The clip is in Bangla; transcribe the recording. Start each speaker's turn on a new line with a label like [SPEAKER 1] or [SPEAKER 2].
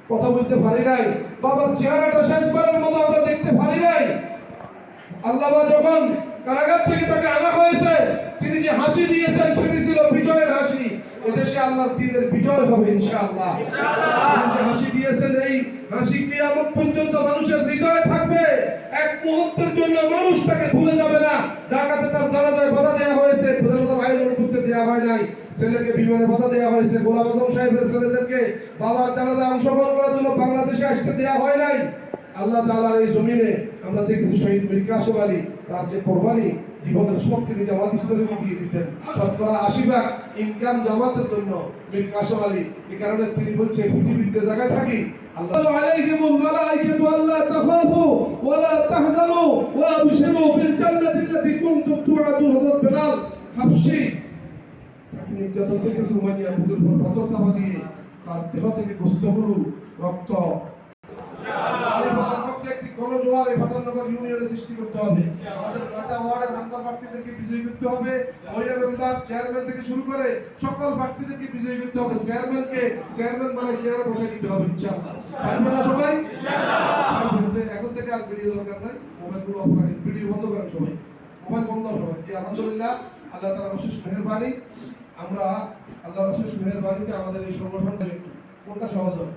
[SPEAKER 1] কথা বলতে পারি নাই, বাবার চেহারাটা শেষবারের মতো আমরা দেখতে পারি নাই। আল্লাহ যখন কারাগার থেকে তাকে আনা হয়েছে, তিনি যে হাসি দিয়েছেন সেটি ছিল বিজয়ের হাসি। এদেশে আল্লাহর দ্বীনের বিজয় হবে ইনশাআল্লাহ। তিনি যে হাসি দিয়েছেন, এই হাসি কিয়ামত পর্যন্ত মানুষের হৃদয়ে থাকবে। এক মুহূর্তের জন্য মানুষ তাকে ভুলে যাবে না। ঢাকাতে তার জানাজায় বাধা দেওয়া হয়েছে, জানাজার আয়োজন করতে দেওয়া হয় নাই। ছেলেকে বিমানে বাধা দেওয়া হয়েছে, গোলাম আজম সাহেবের ছেলেদেরকে বাবার জানাজায় অংশগ্রহণ করার জন্য বাংলাদেশে আসতে দেওয়া হয় নাই। আল্লাহ তাআলার এই জমিনে আমরা দেখেছি শহীদ মীর কাসেম আলী, তার যে কোরবানি, জীবনের সব তিনি জামাত ইসলামীকে দিয়ে দিতেন। শতকরা ৮০% ইনকাম জামাতের জন্য মীর কাসেম আলী। এই কারণে তিনি বলছে, পৃথিবীর যে জায়গায় থাকি, আল্লাহ আলাইহিমুল মালাইকাতু আল্লা তাখাফু ওয়া লা তাহজানু ওয়া আবশিরু বিল জান্নাতি আল্লাতী কুনতুম তুআদুন। হযরত বেলাল হাবশী তাকে নির্যাতন করেছে, উমাইয়া বুকের উপর পাথর চাপা দিয়ে তার দেহ থেকে গোশতগুলো, রক্ত গণজোয়ার এই ভাটানগর ইউনিয়নে সৃষ্টি করতে হবে। আমাদের ৯টা ওয়ার্ডের মেম্বার প্রার্থীদেরকে বিজয়ী করতে হবে। মহিলা মেম্বার, চেয়ারম্যান থেকে শুরু করে সকল প্রার্থীদেরকে বিজয়ী করতে হবে। চেয়ারম্যান মানে চেয়ারে বসে দিতে হবে ইনশাআল্লাহ। পারবেন না সবাই? এখন থেকে আর ভিডিও দরকার নাই, মোবাইলগুলো অফ রাখেন, ভিডিও বন্ধ করেন সবাই, মোবাইল বন্ধ সবাই। জি আলহামদুলিল্লাহ, আল্লাহ তাআলার অশেষ মেহেরবানি। আমরা আল্লাহর অশেষ মেহেরবানিতে আমাদের এই সংগঠনটা কোনটা সহজ হয়।